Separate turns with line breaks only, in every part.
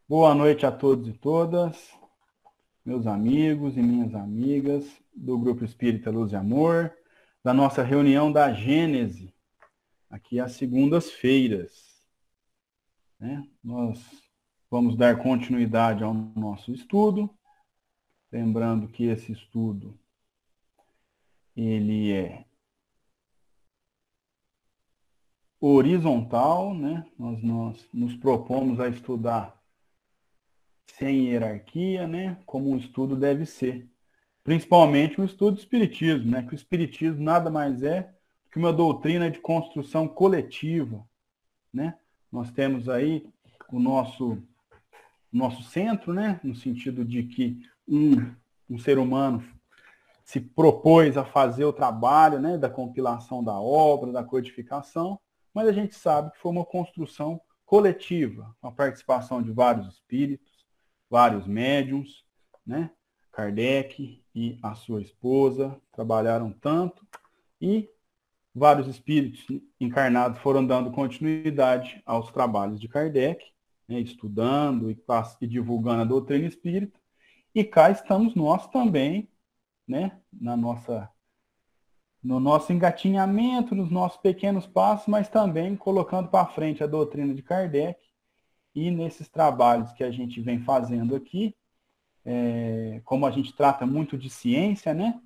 Boa noite a todos e todas, meus amigos e minhas amigas do Grupo Espírita Luz e Amor, da nossa reunião da Gênese, aqui às segundas-feiras, né? Nós vamos dar continuidade ao nosso estudo, lembrando que esse estudo ele é horizontal, né? Nós nos propomos a estudar sem hierarquia, né? Como um estudo deve ser. Principalmente o estudo do Espiritismo, né? Que o Espiritismo nada mais é que uma doutrina de construção coletiva, né? Nós temos aí o nosso centro, né? No sentido de que um ser humano se propôs a fazer o trabalho, né? Da compilação da obra, da codificação, mas a gente sabe que foi uma construção coletiva, com a participação de vários espíritos, vários médiums, né? Kardec e a sua esposa trabalharam tanto e vários espíritos encarnados foram dando continuidade aos trabalhos de Kardec, né, estudando e divulgando a doutrina espírita. E cá estamos nós também, né, no nosso engatinhamento, nos nossos pequenos passos, mas também colocando para frente a doutrina de Kardec. E nesses trabalhos que a gente vem fazendo aqui, como a gente trata muito de ciência, né,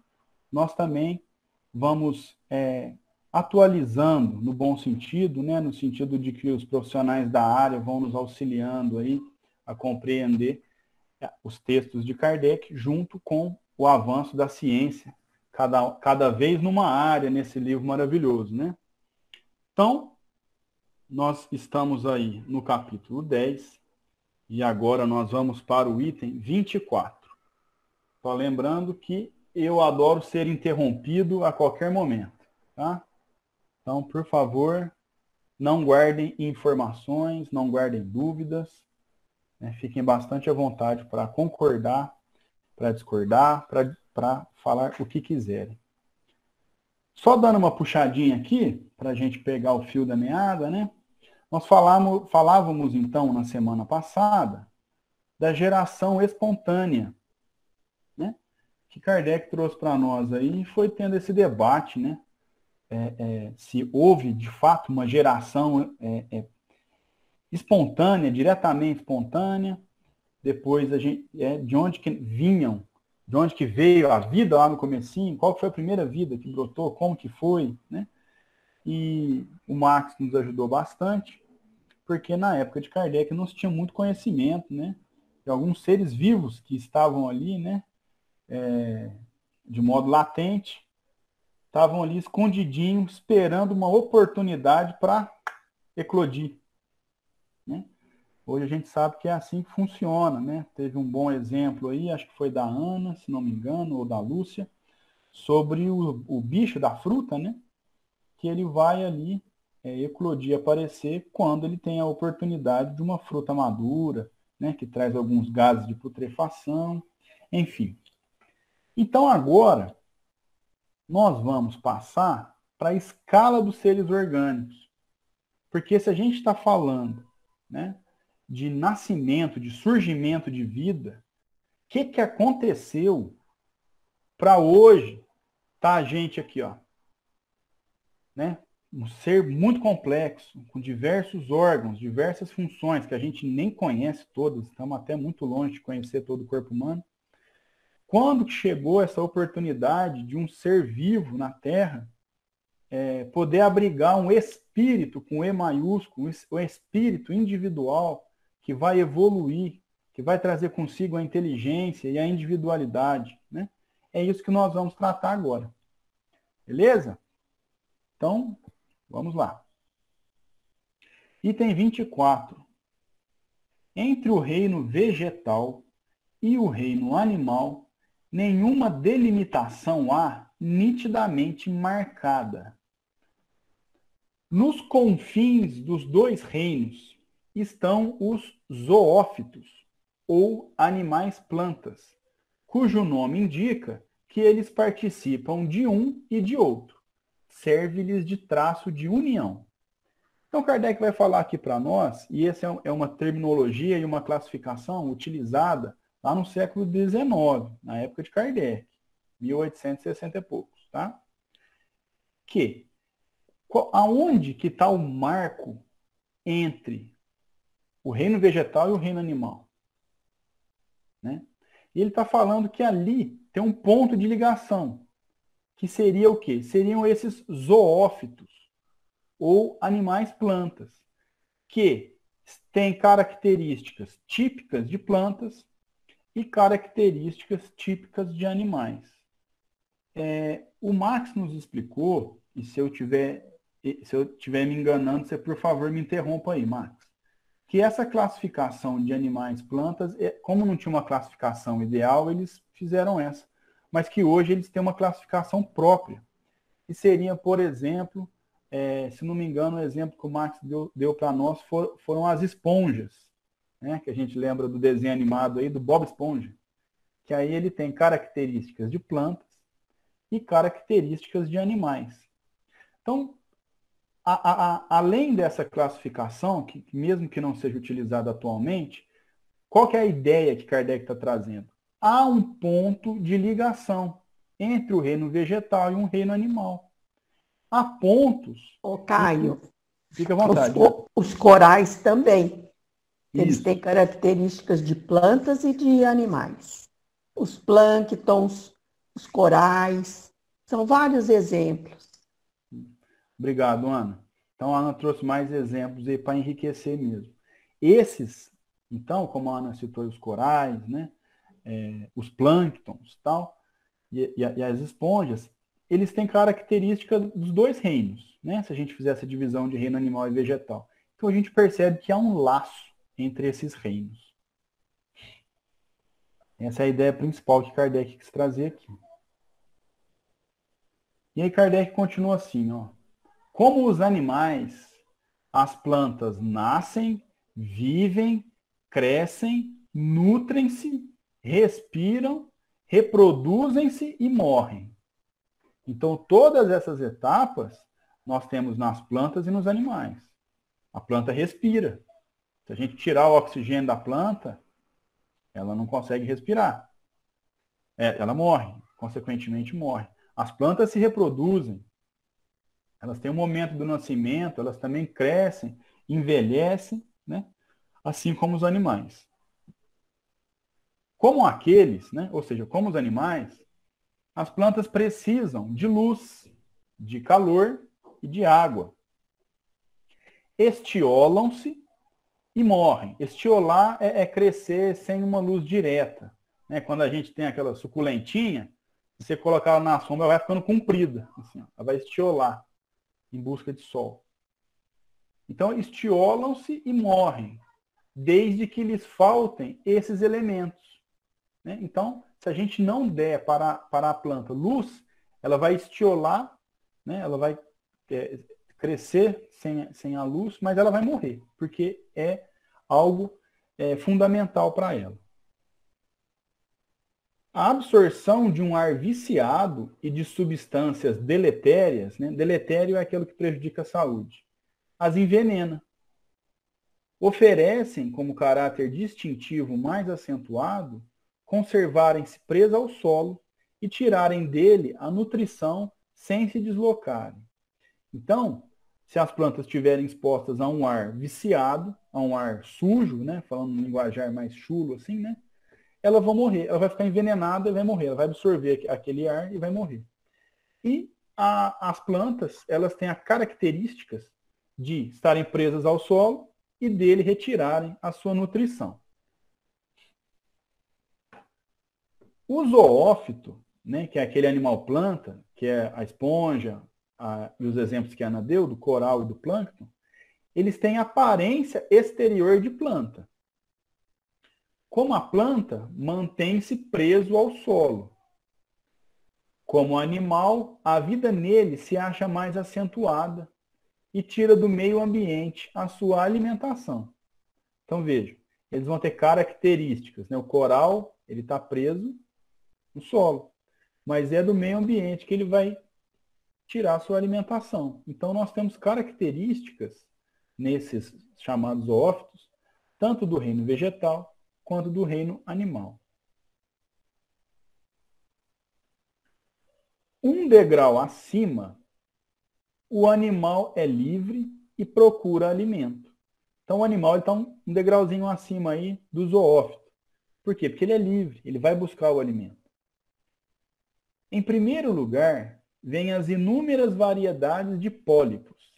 nós também vamos atualizando no bom sentido, né, no sentido de que os profissionais da área vão nos auxiliando aí a compreender os textos de Kardec junto com o avanço da ciência, cada vez numa área nesse livro maravilhoso, né? Então, nós estamos aí no capítulo 10 e agora nós vamos para o item 24. Só lembrando que eu adoro ser interrompido a qualquer momento, tá? Então, por favor, não guardem informações, não guardem dúvidas, né? Fiquem bastante à vontade para concordar, para discordar, para falar o que quiserem. Só dando uma puxadinha aqui, para a gente pegar o fio da meada, né? Nós falávamos, então, na semana passada, da geração espontânea, né? Que Kardec trouxe para nós aí e foi tendo esse debate, né? Se houve, de fato, uma geração espontânea, diretamente espontânea, depois a gente, de onde que vinham, de onde que veio a vida lá no comecinho, qual foi a primeira vida que brotou, como que foi, né? E o Marx nos ajudou bastante, porque na época de Kardec não se tinha muito conhecimento, né? De alguns seres vivos que estavam ali, né? De modo latente, estavam ali escondidinhos, esperando uma oportunidade para eclodir, né? Hoje a gente sabe que é assim que funciona, né? Teve um bom exemplo aí, acho que foi da Ana, se não me engano, ou da Lúcia, sobre o bicho da fruta, né? Que ele vai ali eclodir, aparecer quando ele tem a oportunidade de uma fruta madura, né? Que traz alguns gases de putrefação, enfim. Então agora nós vamos passar para a escala dos seres orgânicos. Porque se a gente está falando, né, de nascimento, de surgimento de vida, o que aconteceu para hoje tá a gente aqui, ó, né? Um ser muito complexo, com diversos órgãos, diversas funções que a gente nem conhece todas, estamos até muito longe de conhecer todo o corpo humano. Quando que chegou essa oportunidade de um ser vivo na Terra poder abrigar um espírito com E maiúsculo, um espírito individual que vai evoluir, que vai trazer consigo a inteligência e a individualidade, né? É isso que nós vamos tratar agora. Beleza? Então, vamos lá. Item 24. Entre o reino vegetal e o reino animal, nenhuma delimitação há nitidamente marcada. Nos confins dos dois reinos estão os zoófitos, ou animais-plantas, cujo nome indica que eles participam de um e de outro. Serve-lhes de traço de união. Então, Kardec vai falar aqui para nós, e essa é uma terminologia e uma classificação utilizada lá no século XIX, na época de Kardec, 1860 e poucos, tá? Que aonde que está o marco entre o reino vegetal e o reino animal? Né? E ele está falando que ali tem um ponto de ligação, que seria o quê? Seriam esses zoófitos, ou animais plantas, que têm características típicas de plantas e características típicas de animais. O Max nos explicou, e se eu tiver me enganando, você por favor me interrompa aí, Max, que essa classificação de animais plantas, como não tinha uma classificação ideal, eles fizeram essa, mas que hoje eles têm uma classificação própria. E seria, por exemplo, se não me engano, o exemplo que o Max deu para nós foram as esponjas, né? Que a gente lembra do desenho animado aí, do Bob Esponja, que aí ele tem características de plantas e características de animais. Então, além dessa classificação, que mesmo que não seja utilizada atualmente, qual que é a ideia que Kardec está trazendo? Há um ponto de ligação entre o reino vegetal e um reino animal. Há pontos...
Ô, Caio,
fica à vontade.
os corais também. Eles
Isso.
têm características de plantas e de animais. Os plânctons, os corais, são vários exemplos.
Obrigado, Ana. Então, a Ana trouxe mais exemplos aí para enriquecer mesmo. Esses, então, como a Ana citou, os corais, né, os plânctons tal, e as esponjas, eles têm característica dos dois reinos, né, se a gente fizer essa divisão de reino animal e vegetal. Então, a gente percebe que há um laço entre esses reinos. Essa é a ideia principal que Kardec quis trazer aqui. E aí Kardec continua assim, ó. Como os animais, as plantas nascem, vivem, crescem, nutrem-se, respiram, reproduzem-se e morrem. Então, todas essas etapas nós temos nas plantas e nos animais. A planta respira. Se a gente tirar o oxigênio da planta, ela não consegue respirar. Ela morre, consequentemente morre. As plantas se reproduzem. Elas têm um momento do nascimento, elas também crescem, envelhecem, né? Assim como os animais. Como aqueles, né? Ou seja, como os animais, as plantas precisam de luz, de calor e de água. Estiolam-se e morrem. Estiolar é crescer sem uma luz direta. Né? Quando a gente tem aquela suculentinha, se você colocar ela na sombra, ela vai ficando comprida. Assim, ela vai estiolar em busca de sol. Então, estiolam-se e morrem, desde que lhes faltem esses elementos. Né? Então, se a gente não der para a planta luz, ela vai estiolar, né? Ela vai crescer sem a luz, mas ela vai morrer, porque é algo fundamental para ela. A absorção de um ar viciado e de substâncias deletérias, né? Deletério é aquilo que prejudica a saúde, as envenena. Oferecem como caráter distintivo mais acentuado conservarem-se presas ao solo e tirarem dele a nutrição sem se deslocarem. Então, se as plantas estiverem expostas a um ar viciado, a um ar sujo, né, falando no linguajar mais chulo assim, né, elas vão morrer, ela vai ficar envenenada e vai morrer, ela vai absorver aquele ar e vai morrer. E as plantas, elas têm as características de estarem presas ao solo e dele retirarem a sua nutrição. O zoófito, né, que é aquele animal planta, que é a esponja, e os exemplos que a Ana deu, do coral e do plâncton, eles têm aparência exterior de planta. Como a planta, mantém-se preso ao solo. Como animal, a vida nele se acha mais acentuada e tira do meio ambiente a sua alimentação. Então, vejam, eles vão ter características. Né? O coral, ele está preso no solo, mas é do meio ambiente que ele vai tirar a sua alimentação. Então, nós temos características nesses chamados zoófitos, tanto do reino vegetal quanto do reino animal. Um degrau acima, o animal é livre e procura alimento. Então o animal está um degrauzinho acima aí do zoófito. Por quê? Porque ele é livre, ele vai buscar o alimento. Em primeiro lugar, vêm as inúmeras variedades de pólipos,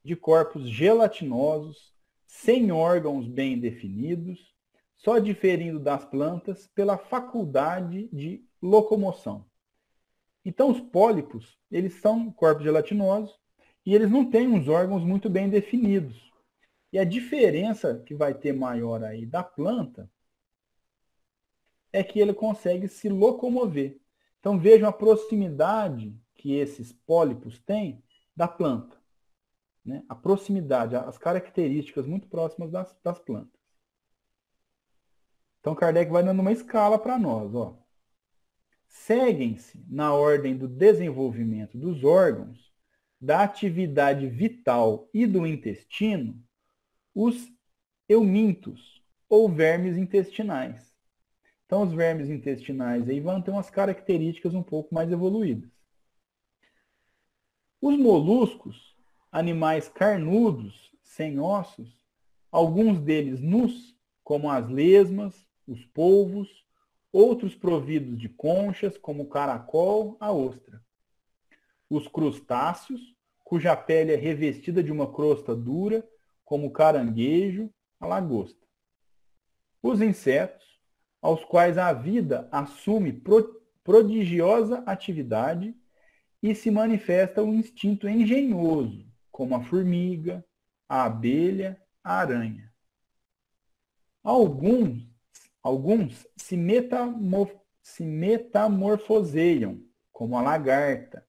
de corpos gelatinosos, sem órgãos bem definidos, só diferindo das plantas pela faculdade de locomoção. Então, os pólipos, eles são corpos gelatinosos e eles não têm uns órgãos muito bem definidos. E a diferença que vai ter maior aí da planta é que ele consegue se locomover. Então, vejam a proximidade que esses pólipos têm da planta. Né? A proximidade, as características muito próximas das plantas. Então, Kardec vai dando uma escala para nós. Ó. Seguem-se, na ordem do desenvolvimento dos órgãos, da atividade vital e do intestino, os eumintos, ou vermes intestinais. Então, os vermes intestinais aí vão ter umas características um pouco mais evoluídas. Os moluscos, animais carnudos, sem ossos, alguns deles nus, como as lesmas, os polvos, outros providos de conchas, como o caracol, a ostra. Os crustáceos, cuja pele é revestida de uma crosta dura, como o caranguejo, a lagosta. Os insetos, aos quais a vida assume prodigiosa atividade e se manifesta um instinto engenhoso, como a formiga, a abelha, a aranha. Alguns se metamorfoseiam, como a lagarta,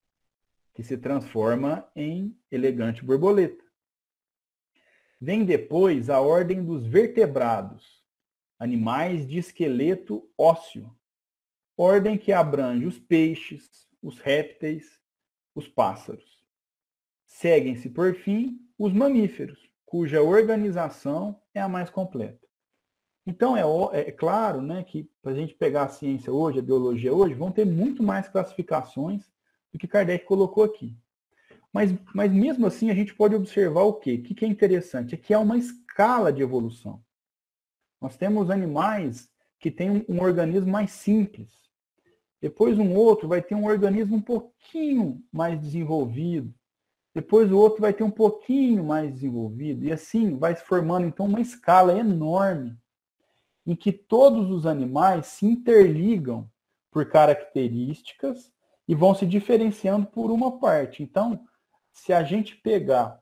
que se transforma em elegante borboleta. Vem depois a ordem dos vertebrados, animais de esqueleto ósseo, ordem que abrange os peixes, os répteis, os pássaros. Seguem-se, por fim, os mamíferos, cuja organização é a mais completa. Então, é claro, né, que para a gente pegar a ciência hoje, a biologia hoje, vão ter muito mais classificações do que Kardec colocou aqui. Mas mesmo assim, a gente pode observar o quê? O que é interessante? É que há uma escala de evolução. Nós temos animais que têm um organismo mais simples. Depois um outro vai ter um organismo um pouquinho mais desenvolvido. Depois o outro vai ter um pouquinho mais desenvolvido. E assim vai se formando, então, uma escala enorme em que todos os animais se interligam por características e vão se diferenciando por uma parte. Então, se a gente pegar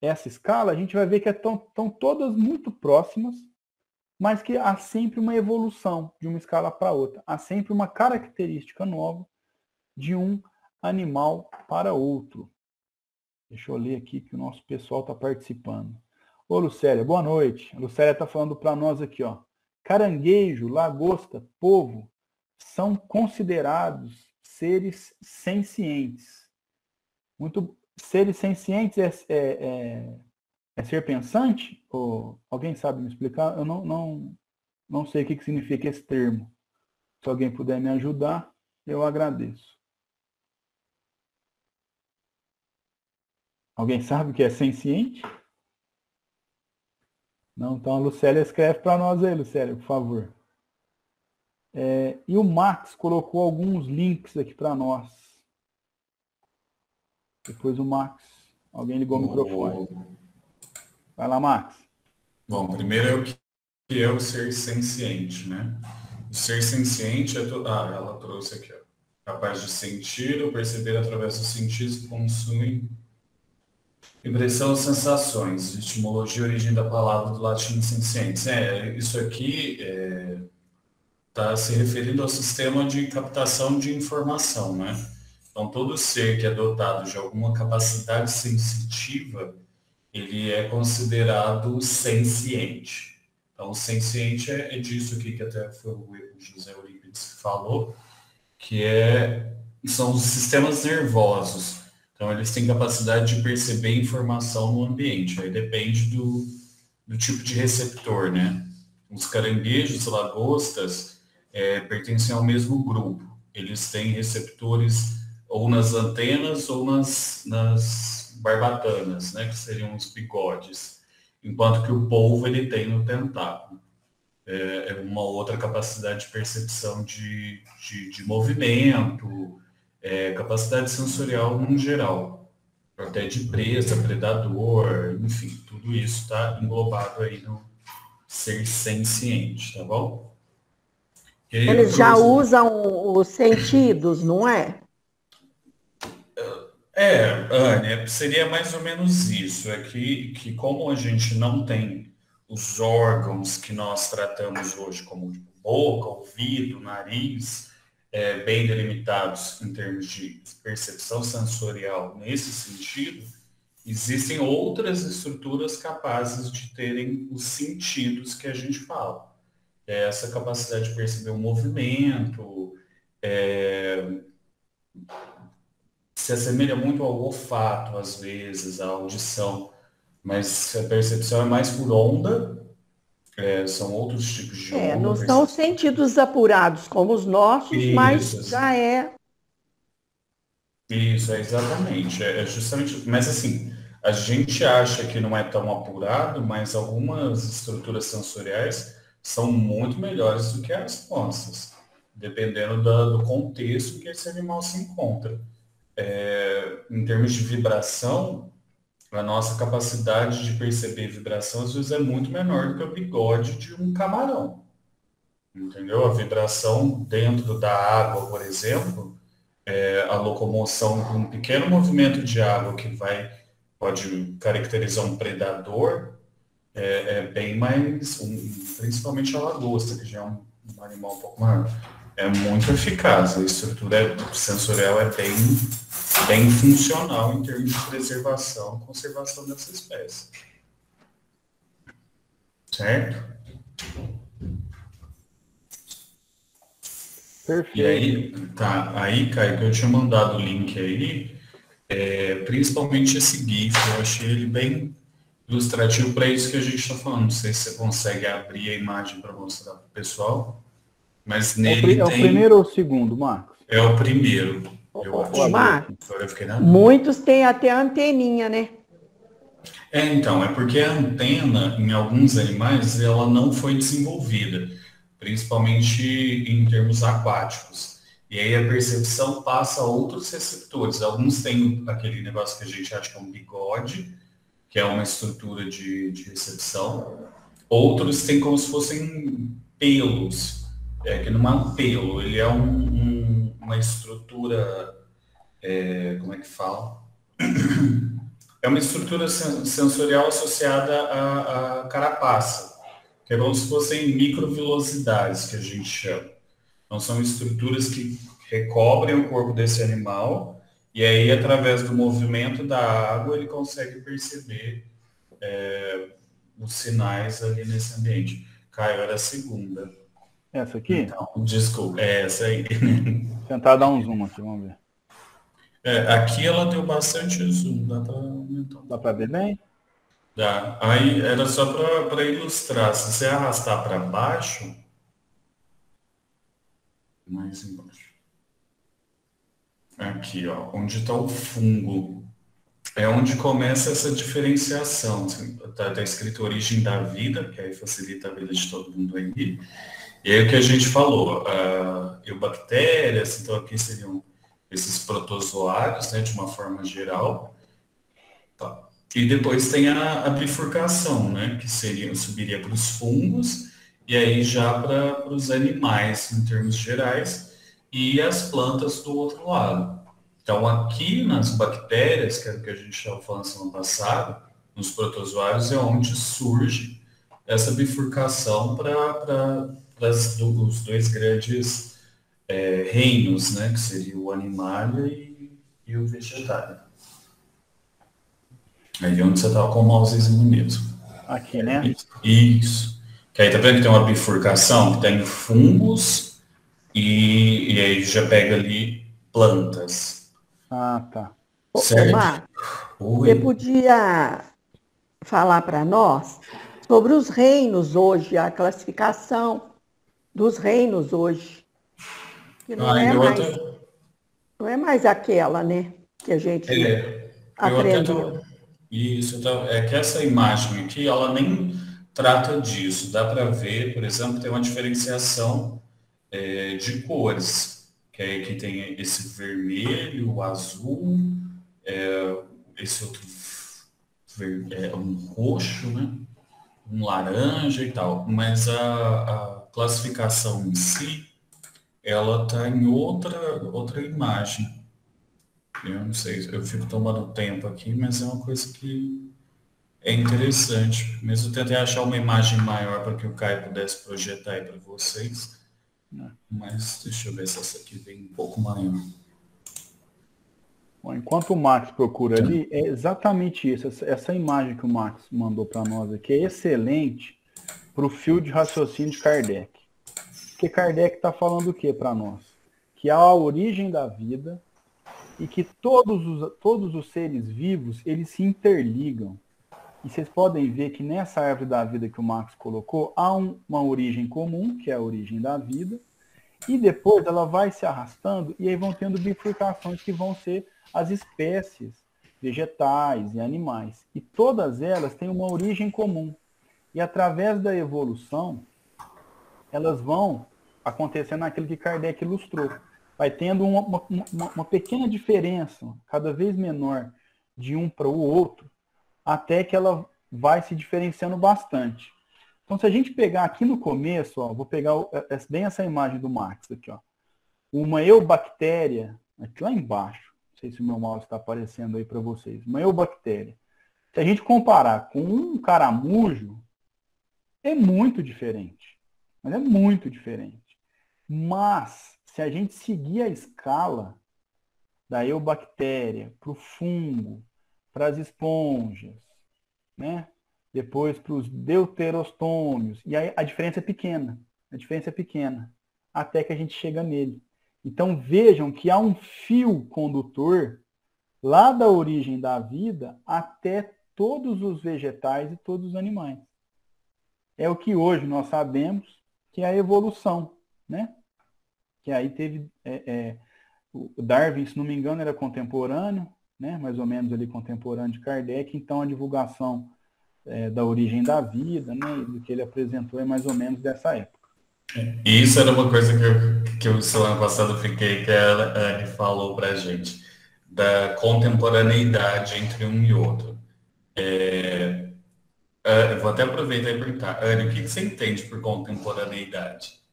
essa escala, a gente vai ver que estão todas muito próximas, mas que há sempre uma evolução de uma escala para outra. Há sempre uma característica nova de um animal para outro. Deixa eu ler aqui que o nosso pessoal está participando. Ô, Lucélia, boa noite. A Lucélia está falando para nós aqui, ó. Caranguejo, lagosta, polvo são considerados seres sencientes. Seres sencientes é ser pensante? Ou alguém sabe me explicar? Eu não sei o que significa esse termo. Se alguém puder me ajudar, eu agradeço. Alguém sabe o que é senciente? Não, então a Lucélia escreve para nós aí, Lucélia, por favor. E o Max colocou alguns links aqui para nós. Depois o Max. Alguém ligou o microfone. Vai lá, Max.
Bom, primeiro é o que é o ser senciente, né? O ser senciente ela trouxe aqui, ó. Capaz de sentir ou perceber através dos sentidos que possuem impressão, sensações, etimologia, origem da palavra do latim sencientes. Isso aqui está se referindo ao sistema de captação de informação, né? Então, todo ser que é dotado de alguma capacidade sensitiva, ele é considerado senciente. Então, o senciente é disso aqui, que até foi o José Eurípides que falou, que são os sistemas nervosos. Então, eles têm capacidade de perceber informação no ambiente. Aí depende do tipo de receptor, né? Os caranguejos, lagostas, pertencem ao mesmo grupo. Eles têm receptores ou nas antenas ou nas barbatanas, né? Que seriam os bigodes. Enquanto que o polvo, ele tem no tentáculo. É uma outra capacidade de percepção de movimento, capacidade sensorial no geral, até de presa, predador, enfim, tudo isso está englobado aí no ser senciente, tá bom? E aí
Eles já usam os sentidos, não é?
Ania, seria mais ou menos isso. É que como a gente não tem os órgãos que nós tratamos hoje, como boca, ouvido, nariz, bem delimitados em termos de percepção sensorial nesse sentido, existem outras estruturas capazes de terem os sentidos que a gente fala. Essa capacidade de perceber o movimento, se assemelha muito ao olfato, às vezes, à audição, mas a percepção é mais por onda, são outros tipos de onda.
Não são sentidos apurados como os nossos,
isso,
mas já é.
Isso, exatamente. É justamente, mas assim, a gente acha que não é tão apurado, mas algumas estruturas sensoriais são muito melhores do que as nossas, dependendo do contexto que esse animal se encontra. Em termos de vibração, a nossa capacidade de perceber vibração às vezes é muito menor do que o bigode de um camarão. Entendeu? A vibração dentro da água, por exemplo, a locomoção de um pequeno movimento de água que pode caracterizar um predador, bem mais, principalmente a lagosta, que já é um animal um pouco maior. É muito eficaz, a estrutura sensorial é bem funcional em termos de preservação e conservação dessa espécie. Certo?
Perfeito.
E aí, Caio, que eu tinha mandado o link aí, principalmente esse GIF, eu achei ele bem ilustrativo para isso que a gente está falando. Não sei se você consegue abrir a imagem para mostrar para o pessoal, mas nele
o primeiro ou o segundo, Marcos?
É o primeiro, eu acho.
Marcos, muitos têm até anteninha, né?
Então, é porque a antena, em alguns animais, ela não foi desenvolvida, principalmente em termos aquáticos. E aí a percepção passa a outros receptores. Alguns têm aquele negócio que a gente acha que é um bigode, que é uma estrutura de recepção. Outros têm como se fossem pelos, que não é um pelo, ele é uma estrutura, como é que fala? É uma estrutura sensorial associada à carapaça, que é como se fossem microvilosidades, que a gente chama. Então, são estruturas que recobrem o corpo desse animal, e aí, através do movimento da água, ele consegue perceber os sinais ali nesse ambiente. Caio, era a segunda.
Essa aqui?
Então, desculpa, essa aí.
Tentar dar um zoom aqui, vamos ver.
Aqui ela deu bastante zoom, dá para aumentar.
Dá para ver bem?
Dá. Aí era só para ilustrar. Se você arrastar para baixo, mais embaixo. Aqui, ó, onde está o fungo. É onde começa essa diferenciação. Tá escrito origem da vida, que aí facilita a vida de todo mundo aí. E aí o que a gente falou, eubactérias, então aqui seriam esses protozoários, né, de uma forma geral. Tá. E depois tem a bifurcação, né, que subiria para os fungos, e aí já para os animais, em termos gerais, e as plantas do outro lado. Então, aqui nas bactérias, que é o que a gente estava falando semana passada, nos protozoários, é onde surge essa bifurcação para os dois grandes reinos, né, que seria o animália e o vegetário. Aí é onde você estava com o mousezinho mesmo.
Aqui, né?
Isso. Que aí tá vendo que tem uma bifurcação, que tem fungos e aí já pega ali plantas.
Ah, tá.
Ô, Mar, você podia falar para nós sobre os reinos hoje, a classificação dos reinos hoje, que não é mais aquela, né, que a gente aprendeu.
Isso, é que essa imagem aqui, ela nem trata disso. Dá para ver, por exemplo, tem uma diferenciação de cores, que tem esse vermelho, o azul, esse outro um roxo, né? Um laranja e tal. Mas a classificação em si, ela está em outra imagem. Eu não sei, eu fico tomando tempo aqui, mas é uma coisa que é interessante. Mesmo eu tentei achar uma imagem maior para que o Caio pudesse projetar aí para vocês. Mas deixa eu ver se essa aqui vem um pouco maior.
Bom, enquanto o Max procura ali, é exatamente isso. Essa imagem que o Max mandou para nós aqui é excelente para o fio de raciocínio de Kardec. Porque Kardec está falando o que para nós? Que há a origem da vida e que todos os seres vivos, eles se interligam. E vocês podem ver que nessa árvore da vida que o Max colocou, há uma origem comum, que é a origem da vida, e depois ela vai se arrastando e aí vão tendo bifurcações que vão ser as espécies vegetais e animais. E todas elas têm uma origem comum. E através da evolução, elas vão acontecendo naquilo que Kardec ilustrou. Vai tendo uma pequena diferença, cada vez menor, de um para o outro, até que ela vai se diferenciando bastante. Então, se a gente pegar aqui no começo, ó, vou pegar bem essa imagem do Max aqui, ó. Uma eubactéria, aqui lá embaixo, não sei se o meu mouse está aparecendo aí para vocês, uma eubactéria. Se a gente comparar com um caramujo, é muito diferente. Mas é muito diferente. Mas, se a gente seguir a escala da eubactéria para o fungo, para as esponjas, né? Depois para os deuterostômios, e aí a diferença é pequena. A diferença é pequena, até que a gente chega nele. Então vejam que há um fio condutor lá da origem da vida até todos os vegetais e todos os animais. É o que hoje nós sabemos que é a evolução, né? Que aí teve o Darwin, se não me engano, era contemporâneo, né? Mais ou menos ali contemporâneo de Kardec, então a divulgação da origem da vida, né? E do que ele apresentou é mais ou menos dessa época.
E isso era uma coisa que eu semana passada fiquei, que a Anne falou para a gente, da contemporaneidade entre um e outro. Eu vou até aproveitar e perguntar, Anne, o que você entende por contemporaneidade?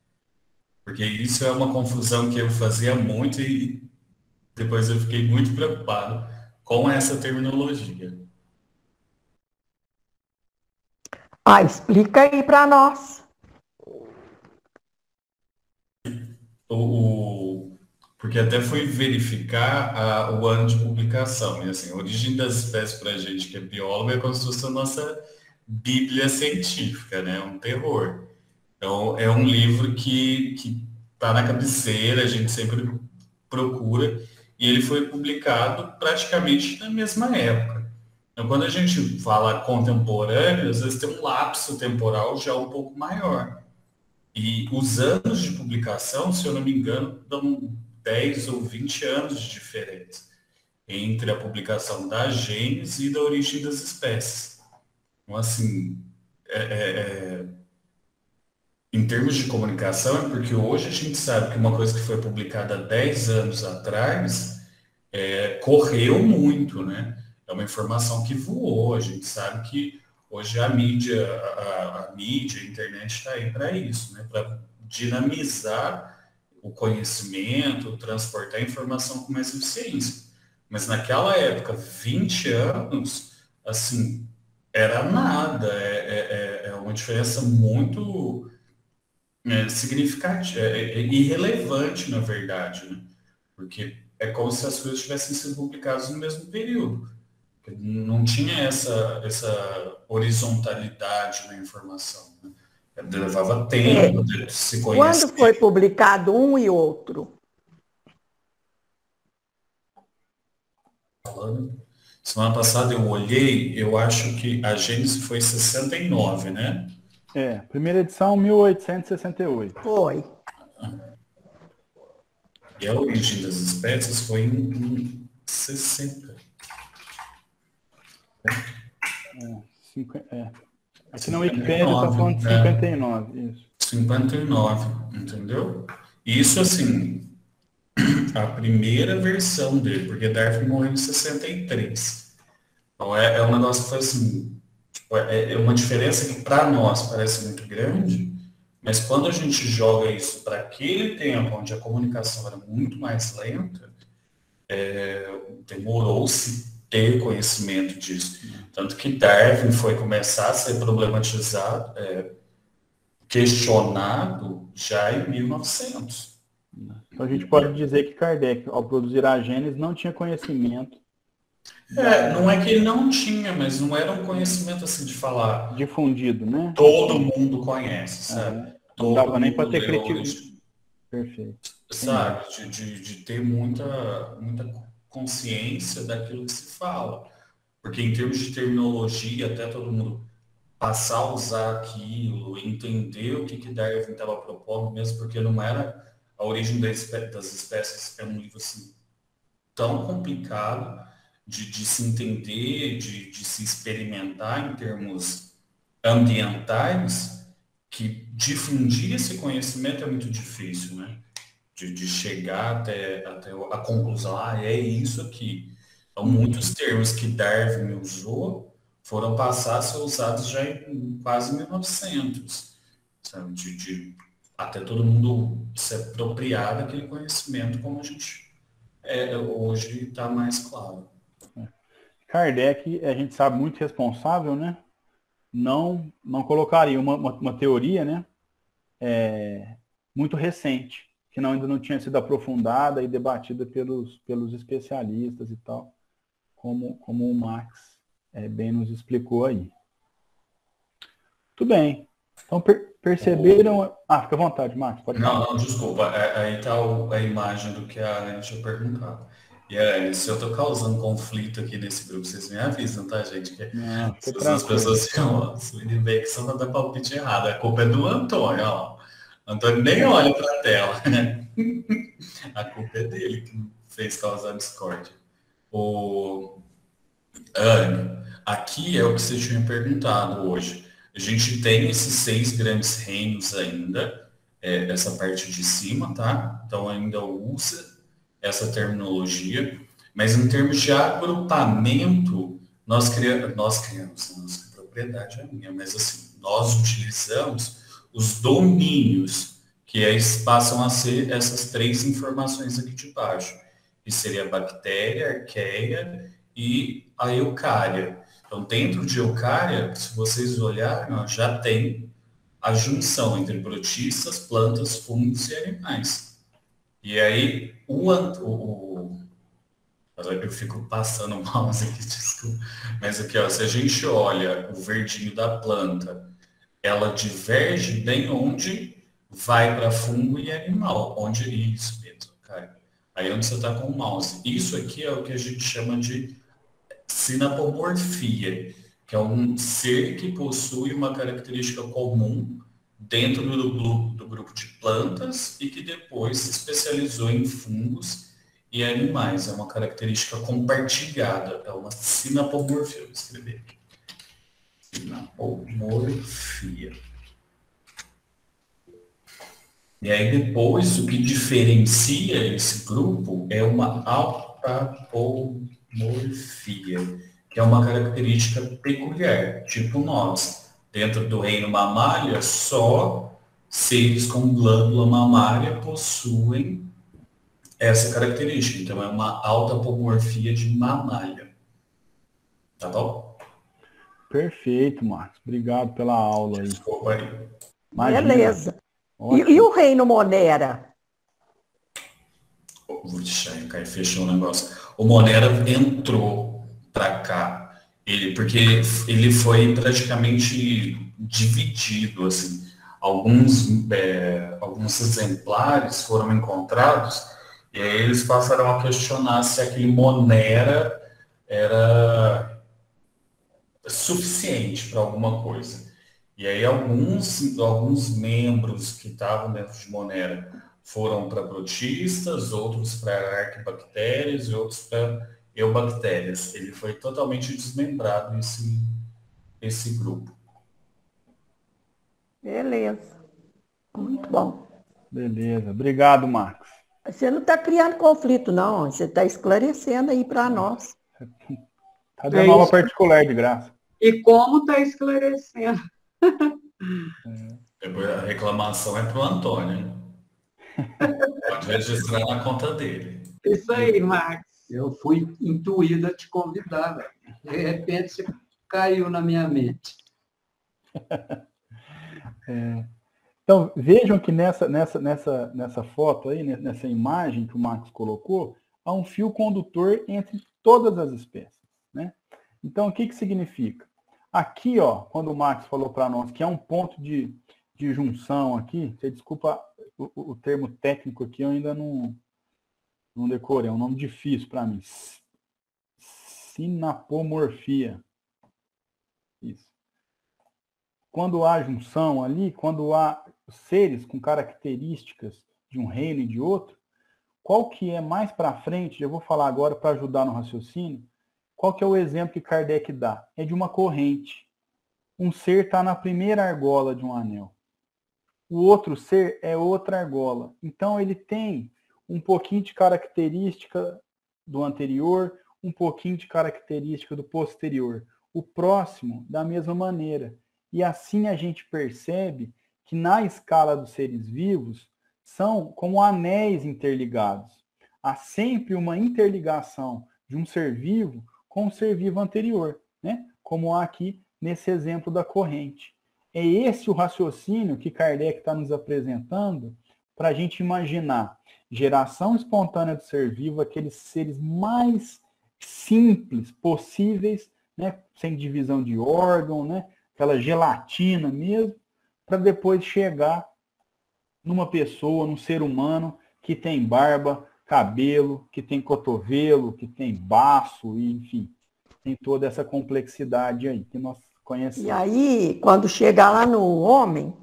Porque isso é uma confusão que eu fazia muito e depois eu fiquei muito preocupado com essa terminologia.
Explica aí para nós.
Porque até fui verificar o ano de publicação. E assim, a origem das espécies para a gente que é biólogo é como se fosse a nossa bíblia científica, né? Um terror. Então, é um livro que está na cabeceira, a gente sempre procura, e ele foi publicado praticamente na mesma época. Então, quando a gente fala contemporâneo, às vezes tem um lapso temporal já um pouco maior. E os anos de publicação, se eu não me engano, dão 10 ou 20 anos de diferença entre a publicação da Gênese e da origem das espécies. Então, assim, em termos de comunicação, é porque hoje a gente sabe que uma coisa que foi publicada há 10 anos atrás correu muito, né? É uma informação que voou. A gente sabe que hoje a mídia, a internet está aí para isso, né? Para dinamizar o conhecimento, transportar a informação com mais eficiência. Mas naquela época, 20 anos, assim, era nada. É uma diferença muito significativa, irrelevante, na verdade, né? Porque é como se as coisas tivessem sido publicadas no mesmo período. Não tinha essa horizontalidade na informação, né? Levava tempo de se conhecer.
Quando foi publicado um e outro?
Semana passada eu olhei, eu acho que a Gênese foi 69, né?
Primeira edição, 1868.
Foi.
E a origem das espécies foi em 60.
Aqui na Wikipédia está falando de 59, isso.
59, entendeu? Isso, assim, a primeira versão dele, porque Darwin morreu em 63. Então é um negócio que foi assim, tipo, é uma diferença que para nós parece muito grande, mas quando a gente joga isso para aquele tempo, onde a comunicação era muito mais lenta, demorou-se ter conhecimento disso. Tanto que Darwin foi começar a ser problematizado, questionado já em 1900.
Então a gente pode dizer que Kardec, ao produzir a Gênese, não tinha conhecimento.
Não é que ele não tinha, mas não era um conhecimento assim de falar.
Difundido, né?
Todo mundo conhece, sabe?
Não dava nem para ter crítica. Perfeito.
Sabe? De ter muita consciência daquilo que se fala. Porque em termos de terminologia, até todo mundo passar a usar aquilo, entender o que Darwin estava propondo, mesmo porque não era a origem das espécies, é um livro assim, tão complicado de se entender, de se experimentar em termos ambientais, que difundir esse conhecimento é muito difícil, né? De chegar até a conclusão, é isso aqui. Então, muitos termos que Darwin usou foram passar a ser usados já em quase 1900, sabe? Até todo mundo se apropriar daquele conhecimento como a gente hoje está mais claro.
Kardec, a gente sabe, muito responsável, né? Não colocaria uma teoria, né? Muito recente, que ainda não tinha sido aprofundada e debatida pelos especialistas e tal, como o Max bem nos explicou aí. Muito bem. Então, perceberam... fica à vontade, Max. Pode falar.
Não, desculpa. Aí está a imagem do que a Anne tinha perguntado. E se eu estou causando conflito aqui nesse grupo, vocês me avisam, tá, gente? Que as pessoas ficam, que só não dá palpite errado. A culpa é do Antônio, ó. Antônio nem olha para a tela, né? A culpa é dele que fez causar discórdia. Anne, aqui é o que você tinha perguntado hoje. A gente tem esses 6 grandes reinos ainda, essa parte de cima, tá? Então ainda usa essa terminologia, mas em termos de agrupamento, nós criamos, nossa propriedade é minha, mas assim, nós utilizamos os domínios, que passam a ser essas 3 informações aqui de baixo, que seria a bactéria, a arqueia e a eucária. Então, dentro de eucária, se vocês olharem, já tem a junção entre protistas, plantas, fungos e animais. E aí, eu fico passando o mouse aqui, desculpa. Mas aqui, se a gente olha o verdinho da planta, ela diverge bem onde vai para fungo e animal. Isso mesmo, cara. Aí onde você está com o mouse. Isso aqui é o que a gente chama de sinapomorfia, que é um ser que possui uma característica comum dentro do grupo de plantas e que depois se especializou em fungos e animais. É uma característica compartilhada, é uma sinapomorfia. Vou escrever aqui. Sinapomorfia. E aí depois, o que diferencia esse grupo é uma autapomorfia, que é uma característica peculiar, tipo nós. Dentro do reino mamália, só seres com glândula mamária possuem essa característica. Então, é uma autapomorfia de mamália. Tá bom?
Perfeito, Marcos. Obrigado pela aula aí.
Desculpa aí.
Imagina. Beleza. E o reino Monera?
Fechou o negócio. O Monera entrou para cá. Porque ele foi praticamente dividido, assim. Alguns exemplares foram encontrados e aí eles passaram a questionar se aquele Monera era suficiente para alguma coisa. E aí alguns membros que estavam dentro de Monera foram para protistas, outros para arquibactérias e outros para eubactérias. Ele foi totalmente desmembrado esse grupo.
Beleza. Muito bom.
Beleza. Obrigado, Marcos.
Você não está criando conflito, não. Você está esclarecendo aí para nós.
Está dando aula particular de graça.
E como está esclarecendo?
Depois a reclamação é para o Antônio. Pode registrar na conta dele.
Isso aí, Marcos.
Eu fui intuído a te convidar, velho. De repente você caiu na minha mente.
Então, vejam que nessa foto aí, nessa imagem que o Marcos colocou, há um fio condutor entre todas as espécies, né? Então, o que significa? Aqui, ó, quando o Marcos falou para nós que é um ponto de junção aqui, você desculpa o termo técnico aqui, eu ainda não decorei, é um nome difícil para mim. Sinapomorfia. Isso. Quando há junção ali, quando há seres com características de um reino e de outro, qual que é mais para frente, eu vou falar agora para ajudar no raciocínio, qual que é o exemplo que Kardec dá? É de uma corrente. Um ser está na primeira argola de um anel. O outro ser é outra argola. Então ele tem um pouquinho de característica do anterior, um pouquinho de característica do posterior. O próximo, da mesma maneira. E assim a gente percebe que na escala dos seres vivos são como anéis interligados. Há sempre uma interligação de um ser vivo com o ser vivo anterior, né? Como há aqui nesse exemplo da corrente. É esse o raciocínio que Kardec está nos apresentando para a gente imaginar geração espontânea do ser vivo, aqueles seres mais simples possíveis, né? Sem divisão de órgão, né? Aquela gelatina mesmo, para depois chegar numa pessoa, num ser humano que tem barba, cabelo, que tem cotovelo, que tem baço, e, enfim, tem toda essa complexidade aí que nós conhecemos.
E aí, quando chegar lá no homem,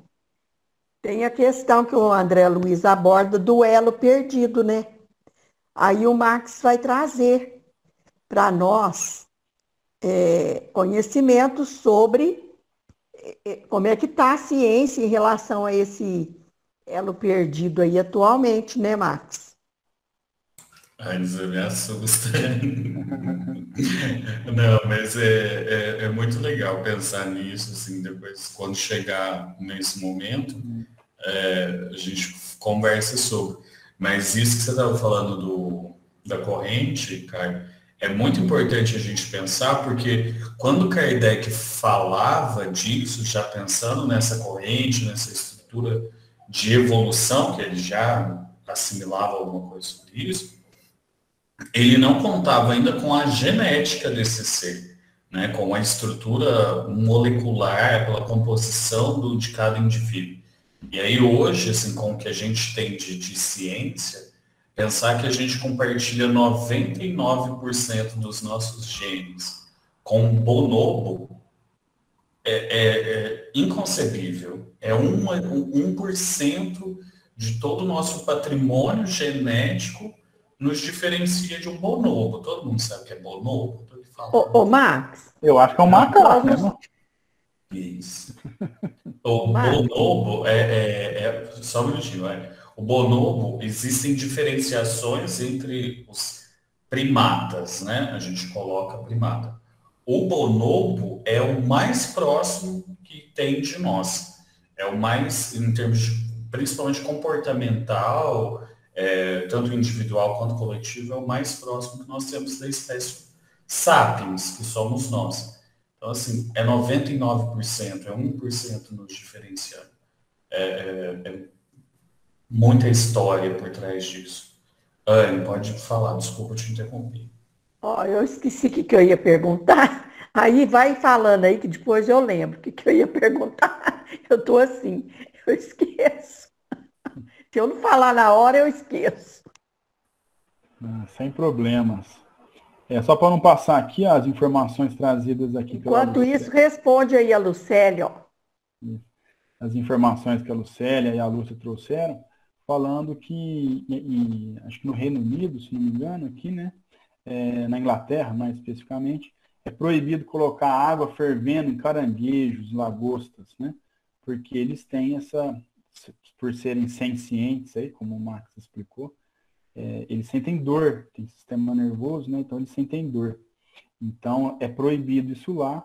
tem a questão que o André Luiz aborda do elo perdido, né? Aí o Marx vai trazer para nós conhecimentos sobre como é que está a ciência em relação a esse elo perdido aí atualmente, né, Marx?
Ai, você me assusta. Não, mas é muito legal pensar nisso, assim, depois, quando chegar nesse momento, a gente conversa sobre. Mas isso que você estava falando da corrente, Caio, é muito importante a gente pensar, porque quando Kardec falava disso, já pensando nessa corrente, nessa estrutura de evolução, que ele já assimilava alguma coisa sobre isso, ele não contava ainda com a genética desse ser, né, com a estrutura molecular, pela composição de cada indivíduo. E aí hoje, assim, com o que a gente tem de ciência, pensar que a gente compartilha 99% dos nossos genes com um bonobo é inconcebível. É 1% de todo o nosso patrimônio genético nos diferencia de um bonobo. Todo mundo sabe o que é bonobo?
Ô, Max.
Eu acho que é um macaco, né?
Isso. O bonobo só um minutinho, O bonobo, existem diferenciações entre os primatas, né? A gente coloca primata. O bonobo é o mais próximo que tem de nós. É o mais, em termos principalmente comportamental, tanto individual quanto coletivo, é o mais próximo que nós temos da espécie sapiens, que somos nós. Então, assim, é 99%, é 1% nos diferenciando. Muita história por trás disso. Anne, pode falar, desculpa te interromper.
Eu esqueci o que eu ia perguntar. Aí vai falando aí que depois eu lembro o que eu ia perguntar. Eu tô assim, eu esqueço. Se eu não falar na hora, eu esqueço.
Sem problemas. Só para não passar aqui as informações trazidas aqui
Enquanto isso, responde aí a Lucélia, ó.
As informações que a Lucélia e a Lúcia trouxeram, falando que, acho que no Reino Unido, se não me engano, aqui, né, na Inglaterra, mais especificamente, é proibido colocar água fervendo em caranguejos, lagostas, né, porque eles têm por serem sencientes, aí, como o Max explicou, eles sentem dor, tem sistema nervoso, né, então eles sentem dor. Então, é proibido isso lá,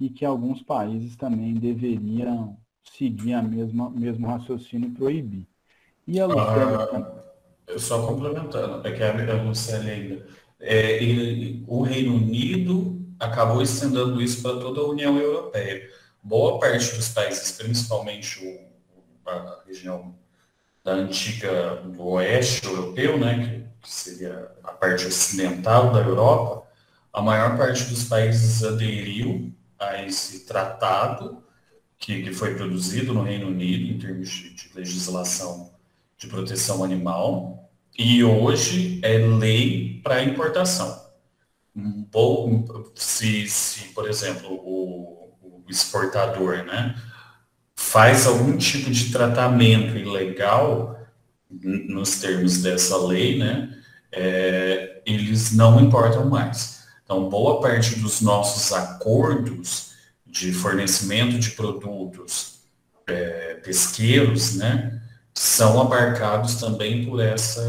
e que alguns países também deveriam seguir mesmo raciocínio e proibir. E a Lucélia...
Só complementando, é que a Lucélia ainda... o Reino Unido acabou estendendo isso para toda a União Europeia. Boa parte dos países, principalmente a região da antiga do oeste europeu, né, que seria a parte ocidental da Europa, a maior parte dos países aderiu a esse tratado que foi produzido no Reino Unido em termos de legislação de proteção animal e hoje é lei para importação. Se, por exemplo, o exportador, né, faz algum tipo de tratamento ilegal nos termos dessa lei, né, eles não importam mais. Então, boa parte dos nossos acordos de fornecimento de produtos pesqueiros, né, são abarcados também por esse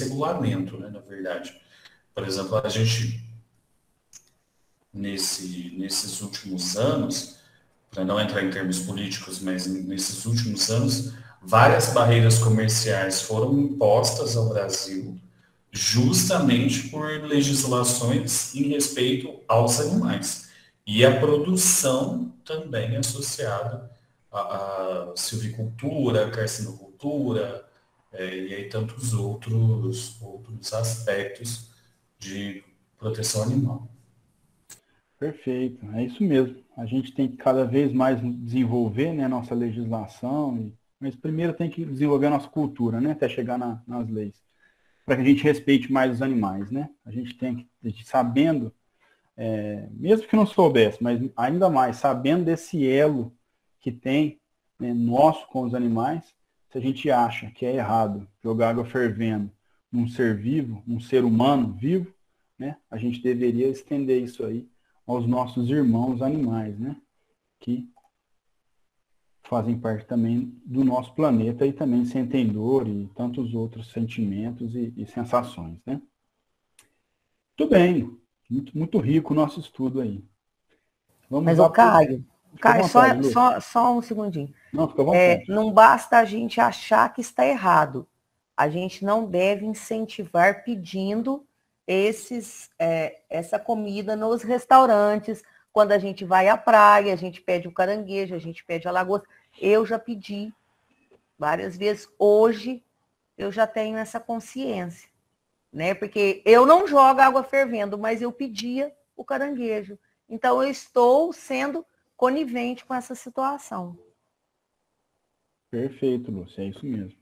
regulamento, né, na verdade. Por exemplo, a gente, nesses últimos anos, para não entrar em termos políticos, mas nesses últimos anos, várias barreiras comerciais foram impostas ao Brasil justamente por legislações em respeito aos animais. E a produção também associada à silvicultura, carcinocultura, e aí tantos outros aspectos de proteção animal.
Perfeito, é isso mesmo. A gente tem que cada vez mais desenvolver, né, nossa legislação, mas primeiro tem que desenvolver a nossa cultura, né, até chegar nas leis, para que a gente respeite mais os animais, né? A gente tem que, sabendo, mesmo que não soubesse, mas ainda mais, sabendo desse elo que tem, né, nosso com os animais, se a gente acha que é errado jogar água fervendo num ser vivo, um ser humano vivo, né, a gente deveria estender isso aí aos nossos irmãos animais, né, que fazem parte também do nosso planeta e também sentem dor e tantos outros sentimentos e sensações, né? Muito bem, muito rico o nosso estudo aí.
Vamos. Mas o Caio, só um segundinho.
Não, fica à vontade.
Não basta a gente achar que está errado. A gente não deve incentivar pedindo essa comida nos restaurantes. Quando a gente vai à praia, a gente pede o caranguejo, a gente pede a lagosta. Eu já pedi várias vezes. Hoje eu já tenho essa consciência, né? Porque eu não jogo água fervendo, mas eu pedia o caranguejo. Então eu estou sendo conivente com essa situação.
Perfeito, Lúcia, é isso mesmo.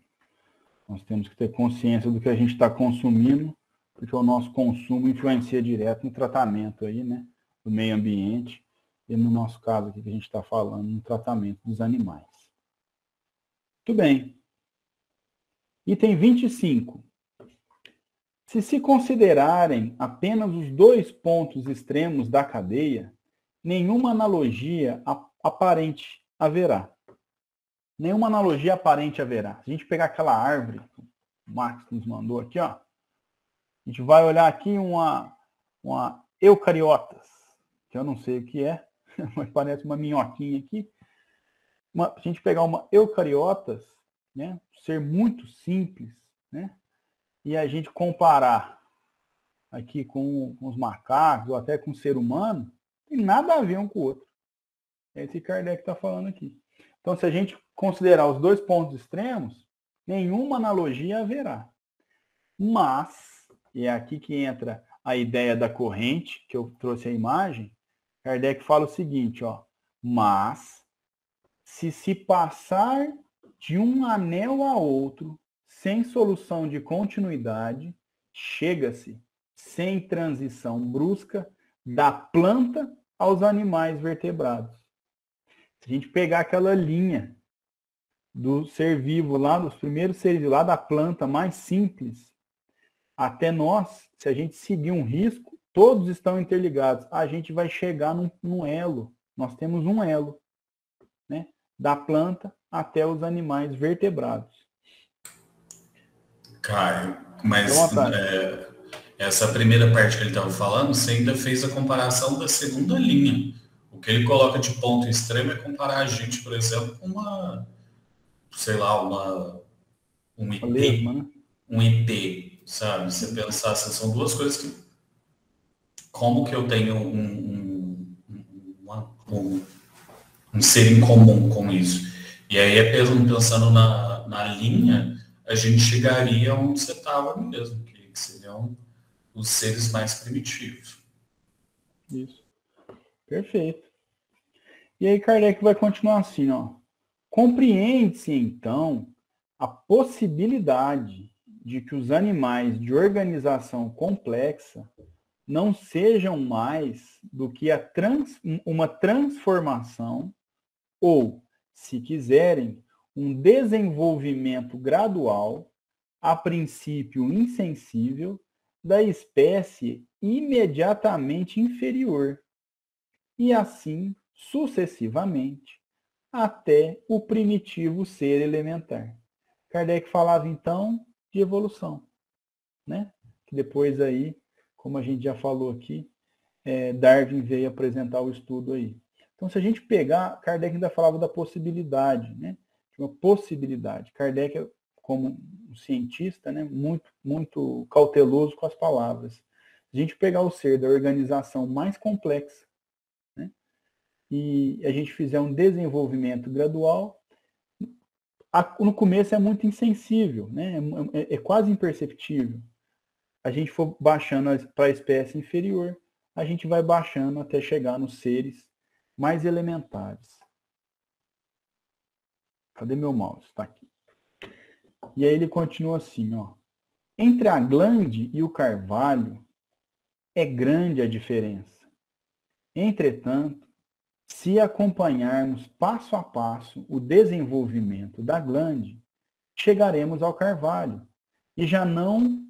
Nós temos que ter consciência do que a gente está consumindo, porque o nosso consumo influencia direto no tratamento aí, né, do meio ambiente, e no nosso caso aqui que a gente está falando, no tratamento dos animais. Muito bem. Item 25. Se considerarem apenas os dois pontos extremos da cadeia, nenhuma analogia aparente haverá. Nenhuma analogia aparente haverá. Se a gente pegar aquela árvore que o Marx nos mandou aqui, ó, a gente vai olhar aqui uma eucariotas, que eu não sei o que é, mas parece uma minhoquinha aqui. Se a gente pegar uma eucariotas, né, ser muito simples, né, e a gente comparar aqui com os macacos ou até com o ser humano, tem nada a ver um com o outro. É esse Kardec está falando aqui. Então, se a gente considerar os dois pontos extremos, nenhuma analogia haverá. Mas, e é aqui que entra a ideia da corrente, que eu trouxe a imagem, Kardec fala o seguinte, ó, mas, se passar de um anel a outro, sem solução de continuidade, chega-se sem transição brusca da planta aos animais vertebrados. Se a gente pegar aquela linha do ser vivo lá, dos primeiros seres vivos, lá da planta mais simples, até nós, se a gente seguir um risco, todos estão interligados. A gente vai chegar num elo. Nós temos um elo, né? Da planta até os animais vertebrados.
Caio, mas essa primeira parte que ele estava falando, você ainda fez a comparação da segunda linha. O que ele coloca de ponto extremo é comparar a gente, por exemplo, com sei lá, um IP.
Lesma, né?
Um IP, sabe? Você pensar assim, são duas coisas que... Como que eu tenho um ser em comum com isso? E aí, pensando na linha, a gente chegaria onde você estava mesmo, que seriam os seres mais primitivos.
Isso. Perfeito. E aí Kardec vai continuar assim, ó. Compreende-se, então, a possibilidade de que os animais de organização complexa não sejam mais do que uma transformação ou, se quiserem, um desenvolvimento gradual, a princípio insensível, da espécie imediatamente inferior, e assim sucessivamente, até o primitivo ser elementar. Kardec falava, então, de evolução, né? Que depois aí, como a gente já falou aqui, Darwin veio apresentar o estudo aí. Então, se a gente pegar, Kardec ainda falava da possibilidade, né? Uma possibilidade. Kardec, como um cientista, né? Muito cauteloso com as palavras. Se a gente pegar o ser da organização mais complexa, né? E a gente fizer um desenvolvimento gradual, no começo é muito insensível, né? É quase imperceptível. A gente for baixando para a espécie inferior, a gente vai baixando até chegar nos seres mais elementares. Cadê meu mouse? Está aqui. E aí ele continua assim, ó. Entre a glande e o carvalho é grande a diferença. Entretanto, se acompanharmos passo a passo o desenvolvimento da glande, chegaremos ao carvalho e já não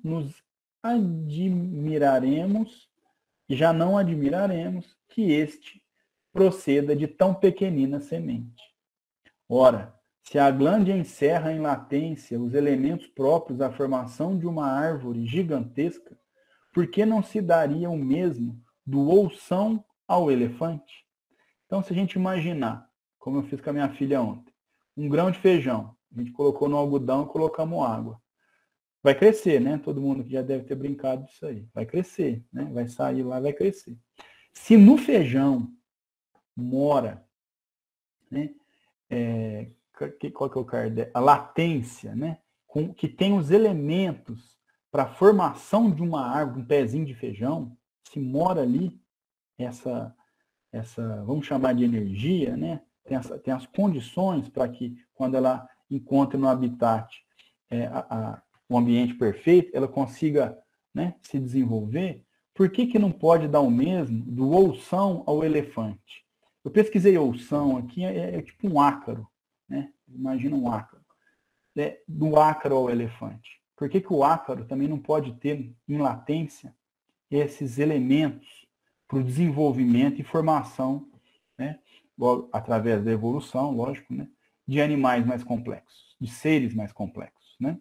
admiraremos que este proceda de tão pequenina semente. Ora, se a glande encerra em latência os elementos próprios à formação de uma árvore gigantesca, por que não se daria o mesmo do oução ao elefante? Então, se a gente imaginar, como eu fiz com a minha filha ontem, um grão de feijão, a gente colocou no algodão e colocamos água. Vai crescer, né? Todo mundo que já deve ter brincado disso aí. Vai crescer, né? Vai sair lá, vai crescer. Se no mora, né? Qual que é o Kardec? A latência, né? Que tem os elementos para a formação de uma árvore, um pezinho de feijão, se mora ali essa vamos chamar de energia, né? Tem as condições para que, quando ela encontre no habitat o ambiente perfeito, ela consiga, né, se desenvolver. Por que não pode dar o mesmo do oução ao elefante? Eu pesquisei oução aqui, é tipo um ácaro, né? Imagina um ácaro. Do ácaro ao elefante. Por que o ácaro também não pode ter em latência esses elementos para o desenvolvimento e formação, né, através da evolução, lógico, né, de animais mais complexos, de seres mais complexos, né?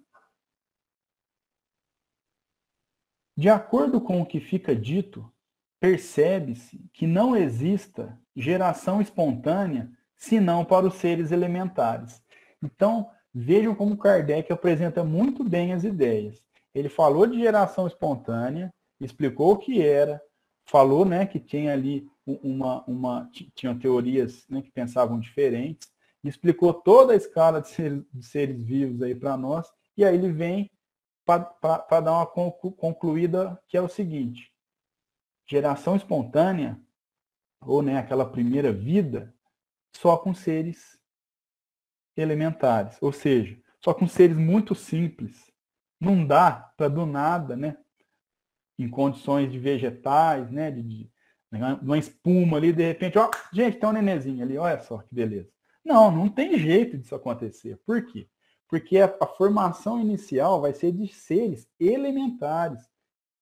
De acordo com o que fica dito, percebe-se que não exista geração espontânea senão para os seres elementares. Então, vejam como Kardec apresenta muito bem as ideias. Ele falou de geração espontânea, explicou o que era, falou, né, que tinha ali tinham teorias, né, que pensavam diferentes, explicou toda a escala de seres vivos aí para nós, e aí ele vem para dar uma concluída, que é o seguinte: geração espontânea, ou, né, aquela primeira vida, só com seres elementares, ou seja, só com seres muito simples. Não dá para do nada, né, em condições de vegetais, né, de uma espuma ali, de repente, ó, gente, tem um nenenzinho ali, olha só que beleza. Não tem jeito disso acontecer. Por quê? Porque a formação inicial vai ser de seres elementares,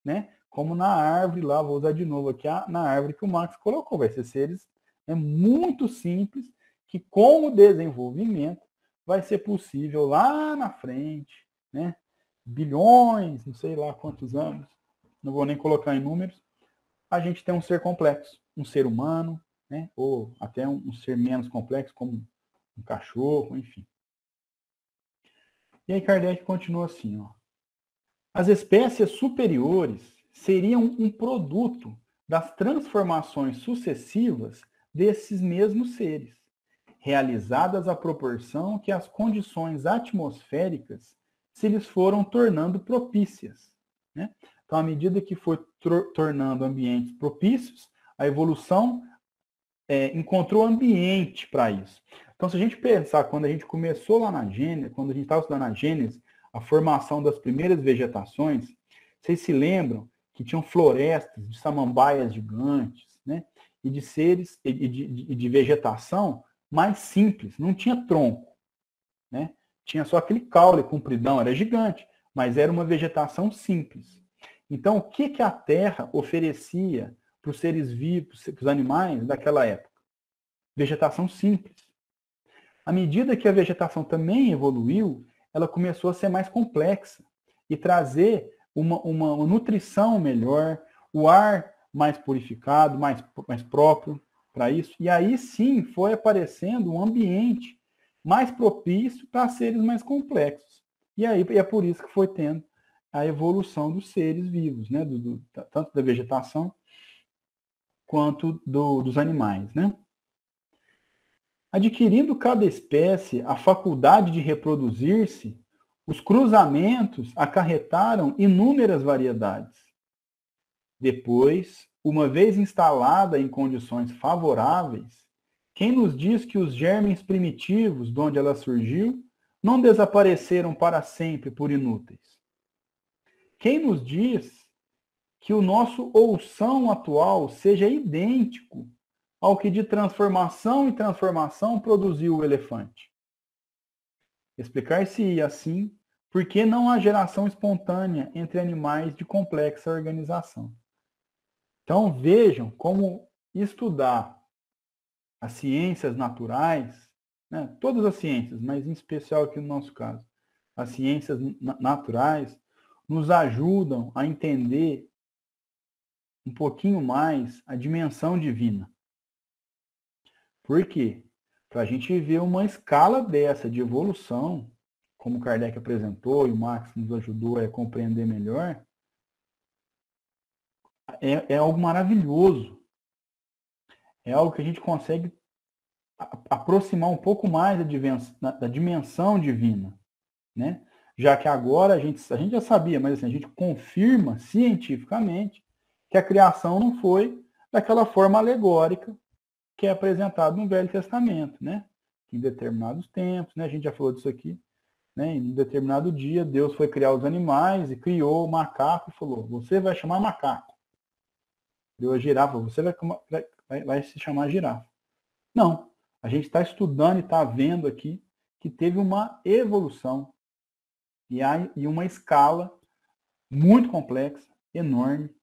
né? Como na árvore lá, vou usar de novo aqui na árvore que o Max colocou, vai ser seres muito simples, que com o desenvolvimento vai ser possível lá na frente, né? Bilhões, não sei lá quantos anos, não vou nem colocar em números, a gente tem um ser complexo, um ser humano, né? Ou até um ser menos complexo, como um cachorro, enfim. E aí Kardec continua assim, ó. As espécies superiores seriam um produto das transformações sucessivas desses mesmos seres, realizadas à proporção que as condições atmosféricas se lhes foram tornando propícias, né? Então, à medida que foi tornando ambientes propícios, a evolução encontrou ambiente para isso. Então, se a gente pensar, quando a gente começou lá na Gênesis, quando a gente estava estudando na Gênesis, a formação das primeiras vegetações, vocês se lembram que tinham florestas de samambaias gigantes, né? E de seres, e de vegetação mais simples, não tinha tronco, né? Tinha só aquele caule compridão, era gigante, mas era uma vegetação simples. Então, o que a Terra oferecia para os seres vivos, para os animais daquela época? Vegetação simples. À medida que a vegetação também evoluiu, ela começou a ser mais complexa e trazer uma nutrição melhor, o ar mais purificado, mais próprio para isso. E aí sim foi aparecendo um ambiente mais propício para seres mais complexos. E aí é por isso que foi tendo a evolução dos seres vivos, né? Tanto da vegetação quanto dos animais, né? Adquirindo cada espécie a faculdade de reproduzir-se, os cruzamentos acarretaram inúmeras variedades. Depois, uma vez instalada em condições favoráveis, quem nos diz que os germes primitivos de onde ela surgiu não desapareceram para sempre por inúteis? Quem nos diz que o nosso oução atual seja idêntico ao que de transformação em transformação produziu o elefante? Explicar-se-ia assim por que não há geração espontânea entre animais de complexa organização. Então vejam como estudar as ciências naturais, né, todas as ciências, mas em especial aqui no nosso caso, as ciências naturais nos ajudam a entender um pouquinho mais a dimensão divina. Por quê? Para a gente ver uma escala dessa de evolução, como Kardec apresentou e o Max nos ajudou a compreender melhor, é algo maravilhoso. É algo que a gente consegue aproximar um pouco mais da dimensão divina, né? Já que agora a gente já sabia, mas assim, a gente confirma cientificamente que a criação não foi daquela forma alegórica que é apresentado no Velho Testamento, né? Em determinados tempos, né? A gente já falou disso aqui, né? Em um determinado dia, Deus foi criar os animais e criou o macaco e falou: você vai chamar macaco. Criou a girafa, você vai se chamar girafa. Não. A gente está estudando e está vendo aqui que teve uma evolução e uma escala muito complexa, enorme,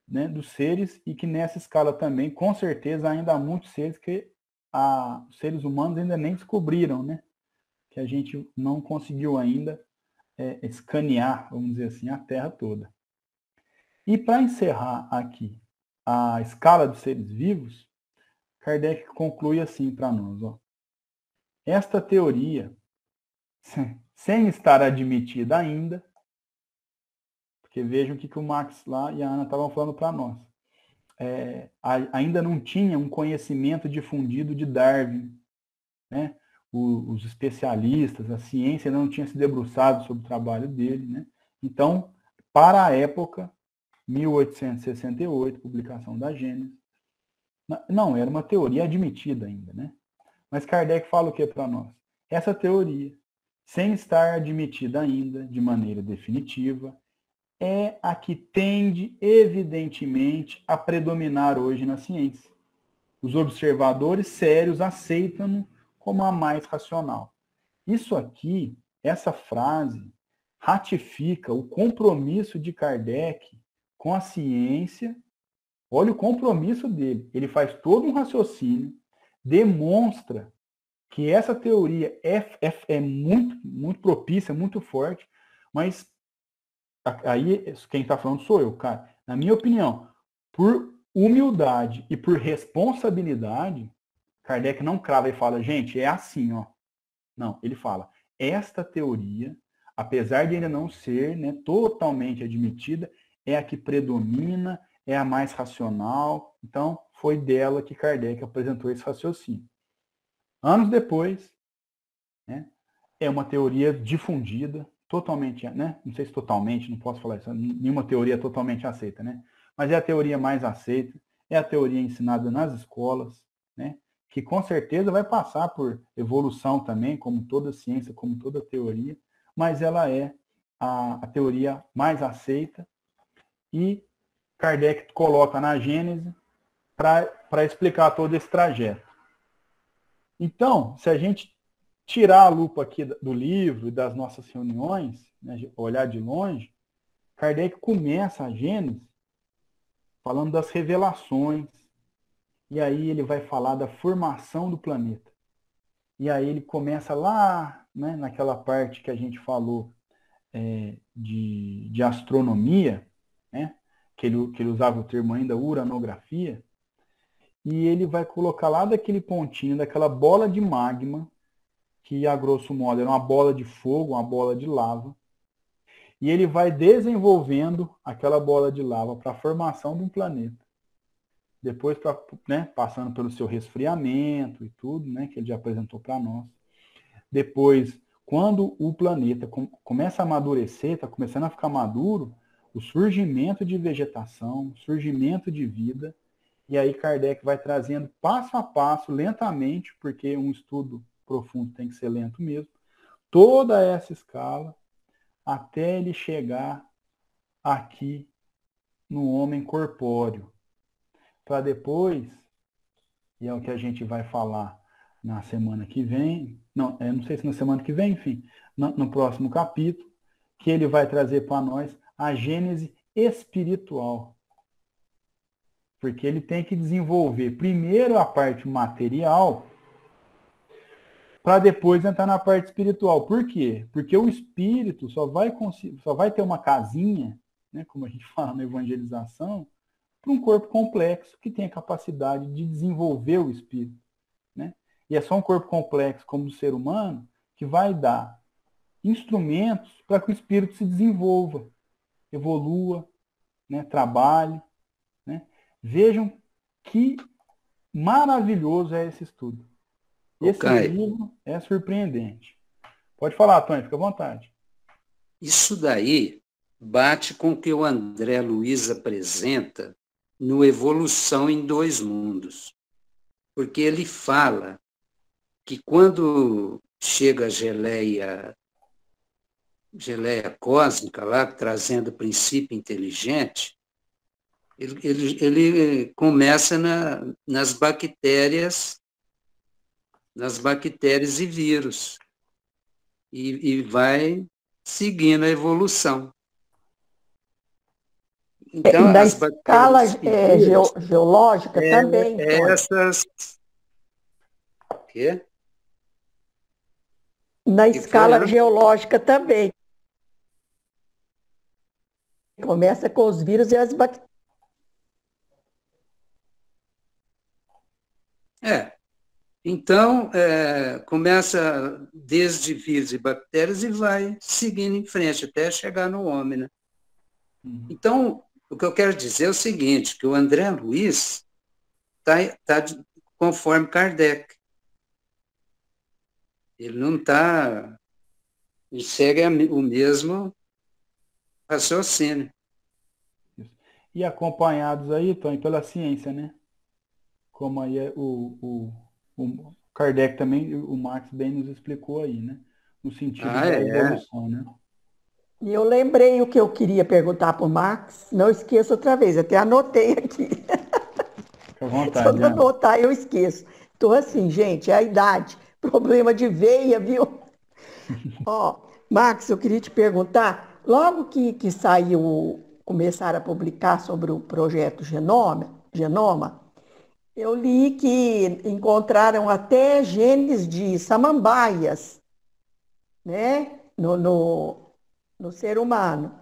né, dos seres, e que nessa escala também, com certeza, ainda há muitos seres que os seres humanos ainda nem descobriram, né, que a gente não conseguiu ainda escanear, vamos dizer assim, a Terra toda. E para encerrar aqui a escala dos seres vivos, Kardec conclui assim para nós, ó. Esta teoria, sem estar admitida ainda, porque vejam o que o Max lá e a Ana estavam falando para nós, ainda não tinha um conhecimento difundido de Darwin, né? Os especialistas, a ciência não tinha se debruçado sobre o trabalho dele, né? Então, para a época, 1868, publicação da Gênesis, não, era uma teoria admitida ainda, né? Mas Kardec fala o que para nós? Essa teoria, sem estar admitida ainda de maneira definitiva, é a que tende, evidentemente, a predominar hoje na ciência. Os observadores sérios aceitam-no como a mais racional. Isso aqui, essa frase, ratifica o compromisso de Kardec com a ciência. Olha o compromisso dele. Ele faz todo um raciocínio, demonstra que essa teoria é muito, muito propícia, muito forte, mas aí quem está falando sou eu, cara. Na minha opinião, por humildade e por responsabilidade, Kardec não crava e fala, gente, é assim, ó. Não, ele fala, esta teoria, apesar de ainda não ser, né, totalmente admitida, é a que predomina, é a mais racional. Então, foi dela que Kardec apresentou esse raciocínio. Anos depois, né, é uma teoria difundida, totalmente, né, não sei se totalmente, não posso falar isso, nenhuma teoria é totalmente aceita, né, mas é a teoria mais aceita, é a teoria ensinada nas escolas, né, que com certeza vai passar por evolução também, como toda ciência, como toda teoria, mas ela é a teoria mais aceita e Kardec coloca na Gênese para explicar todo esse trajeto. Então, se a gente tirar a lupa aqui do livro e das nossas reuniões, né, olhar de longe, Kardec começa a Gênese falando das revelações, e aí ele vai falar da formação do planeta. E aí ele começa lá, né, naquela parte que a gente falou de astronomia, né, que ele usava o termo ainda uranografia, e ele vai colocar lá daquele pontinho, daquela bola de magma, que a grosso modo era uma bola de fogo, uma bola de lava, e ele vai desenvolvendo aquela bola de lava para a formação de um planeta. Depois, né, passando pelo seu resfriamento e tudo, né, que ele já apresentou para nós. Depois, quando o planeta começa a amadurecer, está começando a ficar maduro, o surgimento de vegetação, o surgimento de vida, e aí Kardec vai trazendo passo a passo, lentamente, porque um estudo profundo tem que ser lento mesmo, toda essa escala, até ele chegar aqui no homem corpóreo. Para depois, e é o que a gente vai falar na semana que vem, não sei se na semana que vem, enfim, no próximo capítulo, que ele vai trazer para nós a gênese espiritual. Porque ele tem que desenvolver primeiro a parte material para depois entrar na parte espiritual. Por quê? Porque o espírito só vai ter uma casinha, né, como a gente fala na evangelização, para um corpo complexo que tem a capacidade de desenvolver o espírito. Né? E é só um corpo complexo como o do ser humano que vai dar instrumentos para que o espírito se desenvolva, evolua, né, trabalhe. Né? Vejam que maravilhoso é esse estudo. Esse livro é surpreendente. Pode falar, Tony, fica à vontade.
Isso daí bate com o que o André Luiz apresenta no Evolução em Dois Mundos. Porque ele fala que quando chega a geleia cósmica lá, trazendo o princípio inteligente, ele começa nas bactérias e vírus, e vai seguindo a evolução.
Então, na escala geológica também.
Essas... Quê?
Na escala geológica também. Começa com os vírus e as bactérias.
Então, começa desde vírus e bactérias e vai seguindo em frente até chegar no homem, né? Então, o que eu quero dizer é o seguinte, que o André Luiz está conforme Kardec. Ele não está... Ele segue o mesmo raciocínio.
E acompanhados aí, Tony, pela ciência, né? Como aí o Kardec também, o Marx bem nos explicou aí, né? No sentido da evolução, né?
E eu lembrei o que eu queria perguntar para o Max, não esqueça outra vez, até anotei aqui.
Fica à
Se eu
vontade,
não
Ana.
anotar, eu esqueço. Então, assim, gente, é a idade, problema de veia, viu? Ó, Max, eu queria te perguntar, logo que saiu, começaram a publicar sobre o projeto Genoma, eu li que encontraram até genes de samambaias, né, no ser humano.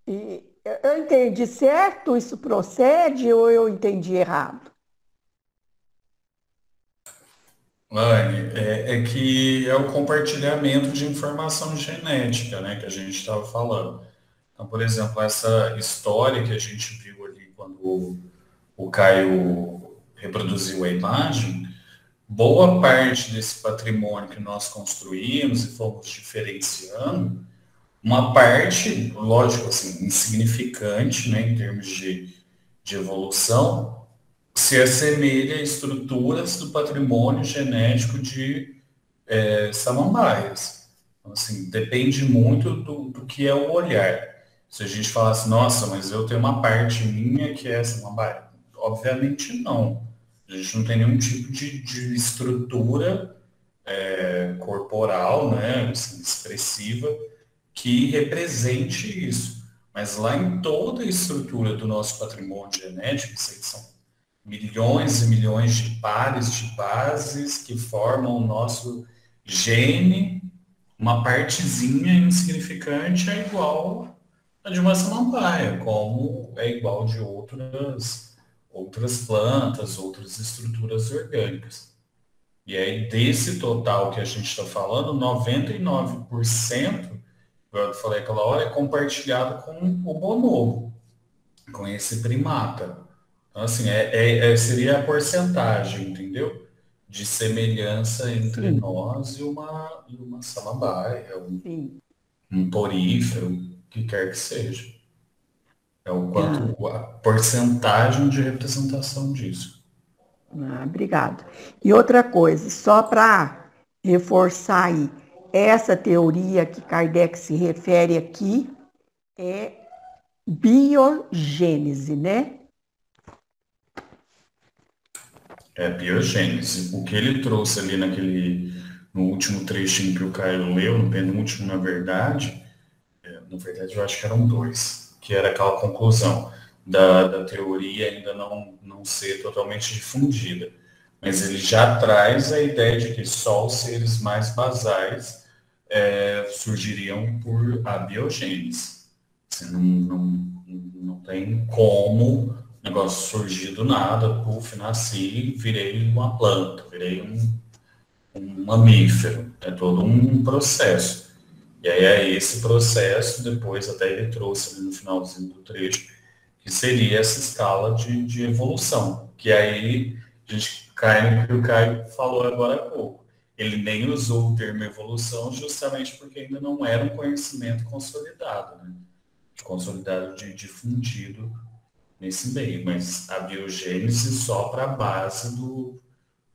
E eu entendi certo? Isso procede ou eu entendi errado?
Anne, é que é o compartilhamento de informação genética, né, que a gente estava falando. Então, por exemplo, essa história que a gente viu ali quando o Caio reproduziu a imagem, boa parte desse patrimônio que nós construímos e fomos diferenciando, uma parte, lógico, assim, insignificante, né, em termos de evolução, se assemelha a estruturas do patrimônio genético de samambaias. Então, assim, depende muito do que é o olhar. Se a gente falasse, nossa, mas eu tenho uma parte minha que é samambaia. Obviamente não. A gente não tem nenhum tipo de estrutura corporal, né, assim, expressiva, que represente isso. Mas lá em toda a estrutura do nosso patrimônio genético, isso aí são milhões e milhões de pares de bases que formam o nosso gene, uma partezinha insignificante é igual a de uma samambaia, como é igual de outras plantas, outras estruturas orgânicas. E aí, desse total que a gente está falando, 99%, como eu falei aquela hora, é compartilhado com o bonobo, com esse primata. Então, assim, seria a porcentagem, entendeu? De semelhança entre
Sim,
nós e uma samambaia,
sim.
um porífero, o que quer que seja. É o
Ah,
quanto, a porcentagem de representação disso.
obrigado. E outra coisa, só para reforçar aí, essa teoria que Kardec se refere aqui é biogênese, né?
É a biogênese. O que ele trouxe ali no último trechinho que o Caio leu, no penúltimo, na verdade eu acho que eram dois, que era aquela conclusão da teoria ainda não ser totalmente difundida. Mas ele já traz a ideia de que só os seres mais basais surgiriam por abiogênese. Você não tem como o negócio surgir do nada, puf, nasci, virei uma planta, virei um mamífero. É todo um processo. E aí é esse processo, depois até ele trouxe ali no finalzinho do trecho, que seria essa escala de evolução. Que aí a gente cai no que o Caio falou agora há pouco. Ele nem usou o termo evolução justamente porque ainda não era um conhecimento consolidado, né? Consolidado de difundido nesse meio, mas a biogênese só para a base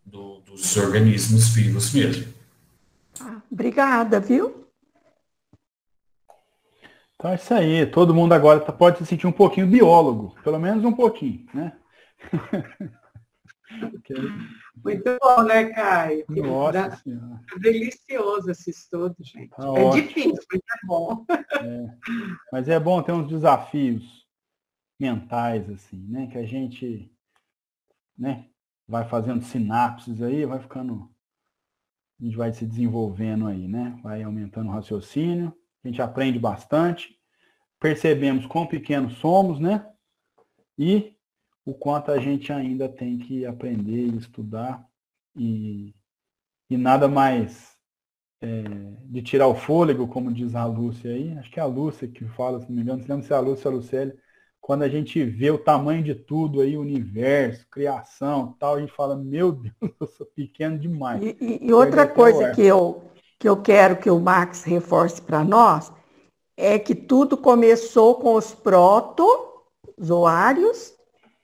dos organismos vivos mesmo.
Obrigada, viu?
Então é isso aí. Todo mundo agora pode se sentir um pouquinho biólogo, pelo menos um pouquinho, né?
Muito bom, né, Caio?
Nossa Senhora.
É delicioso esse estudo, gente.
Tá
É
ótimo.
difícil, mas é bom.
Mas é bom ter uns desafios mentais, assim, né? Que a gente, né, vai fazendo sinapses aí, vai ficando. A gente vai se desenvolvendo aí, né? Vai aumentando o raciocínio, a gente aprende bastante, percebemos quão pequenos somos, né? E o quanto a gente ainda tem que aprender e estudar e nada mais de tirar o fôlego, como diz a Lúcia aí. Acho que é a Lúcia que fala, se não me engano, se lembra se é a Lúcia ou a Lucélia, quando a gente vê o tamanho de tudo aí, universo, criação, tal, a gente fala, meu Deus, eu sou pequeno demais.
E outra coisa que eu quero que o Max reforce para nós é que tudo começou com os protozoários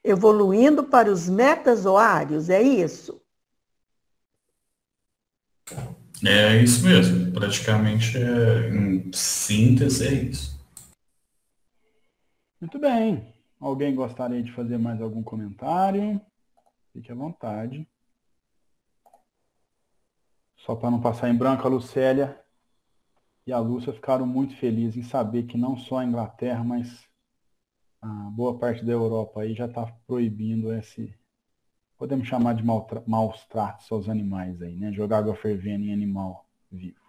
evoluindo para os metazoários, é isso?
É isso mesmo. Praticamente, em síntese, é isso.
Muito bem. Alguém gostaria de fazer mais algum comentário? Fique à vontade. Só para não passar em branco, a Lucélia e a Lúcia ficaram muito felizes em saber que não só a Inglaterra, mas a boa parte da Europa aí já está proibindo podemos chamar de maus tratos aos animais aí, né? Jogar água fervendo em animal vivo.